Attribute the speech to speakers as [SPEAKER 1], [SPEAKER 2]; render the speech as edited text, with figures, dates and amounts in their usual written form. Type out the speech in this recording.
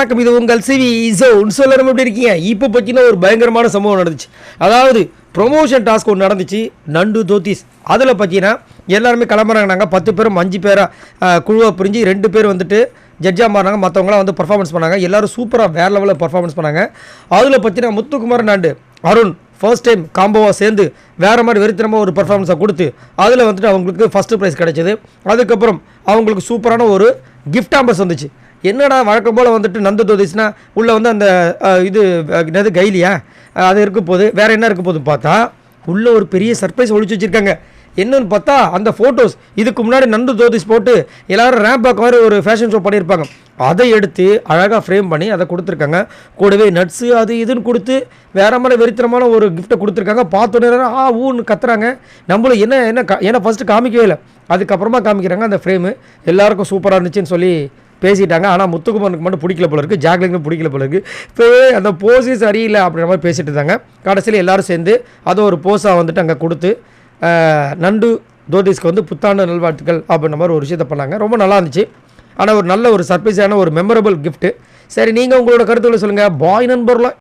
[SPEAKER 1] வணக்கம், இது உங்கள் சிவி ஜோன். சொல்லணும் எப்படி இருக்கீங்க? இப்போ பார்த்தீங்கன்னா ஒரு பயங்கரமான சம்பவம் நடந்துச்சு. அதாவது ப்ரொமோஷன் டாஸ்க் ஒன்று நடந்துச்சு, நண்டு தோத்திஸ். அதில் பார்த்தீங்கன்னா எல்லாருமே கிளம்புறாங்க. நாங்கள் 10 பேரும் 5 பேராக குழுவாக பிரிஞ்சு 2 பேர் வந்துட்டு ஜட்ஜாக மாறினாங்க. மற்றவங்களாம் வந்து பர்ஃபார்மன்ஸ் பண்ணாங்க. எல்லோரும் சூப்பராக வேறு லெவலில் பர்ஃபார்மன்ஸ் பண்ணாங்க. அதில் பார்த்தீங்கன்னா Muthukumar and Arun first time காம்போவாக சேர்ந்து வேறு மாதிரி வெறித்தனமாக ஒரு பர்ஃபார்மன்ஸை கொடுத்து அதில் வந்துட்டு அவங்களுக்கு ஃபஸ்ட்டு ப்ரைஸ் கிடைச்சிது. அதுக்கப்புறம் அவங்களுக்கு சூப்பரான ஒரு கிஃப்ட் ஆம்பர்ஸ் வந்துச்சு. என்னடா வழக்கம் போல் வந்துட்டு நந்து தோதிஸ்னா உள்ளே வந்து அந்த இது என்னது கைலியா அது இருக்க போது, வேறு என்ன இருக்க போது பார்த்தா உள்ளே ஒரு பெரிய சர்ப்ரைஸ் ஒழிச்சு வச்சுருக்காங்க. என்னன்னு பார்த்தா அந்த ஃபோட்டோஸ் இதுக்கு முன்னாடி நண்டு தோதிஸ் போட்டு எல்லோரும் ரேம்ப் பேக் மாதிரி ஒரு ஃபேஷன் ஷோ பண்ணியிருப்பாங்க. அதை எடுத்து அழகாக ஃப்ரேம் பண்ணி அதை கொடுத்துருக்காங்க. கூடவே நட்ஸு அது இதுன்னு கொடுத்து வேறு மாதிரி வெறித்தனமான ஒரு கிஃப்ட்டை கொடுத்துருக்காங்க. பார்த்தோன்னே ஊன்னு கத்துறாங்க. நம்மளும் ஏன்னா ஃபஸ்ட்டு காமிக்கவே இல்லை, அதுக்கப்புறமா காமிக்கிறாங்க அந்த ஃப்ரேமு. எல்லாருக்கும் சூப்பராக இருந்துச்சுன்னு சொல்லி பேசிட்டாங்க. ஆனால் முத்துக்குமரனுக்கு மட்டும் பிடிக்கல போல இருக்குது, ஜாக்லினுக்கு பிடிக்கல போல இருக்குது. இப்போவே அந்த போஸே சரியில்லை அப்படின்ற மாதிரி பேசிட்டு இருந்தாங்க. கடைசியில் எல்லோரும் சேர்ந்து அதை ஒரு போஸாக வந்துட்டு அங்கே கொடுத்து நண்டு தோதிஸ்க்கு வந்து புத்தாண்டு நல்வாழ்த்துக்கள் அப்படின்ற மாதிரி ஒரு விஷயத்தை பண்ணாங்க. ரொம்ப நல்லா இருந்துச்சு. ஆனால் ஒரு நல்ல ஒரு சர்ப்ரைஸான ஒரு மெமரபிள் கிஃப்ட்டு. சரி, நீங்கள் உங்களோட கருத்துக்களை சொல்லுங்கள். பாய் நண்பர்லாம்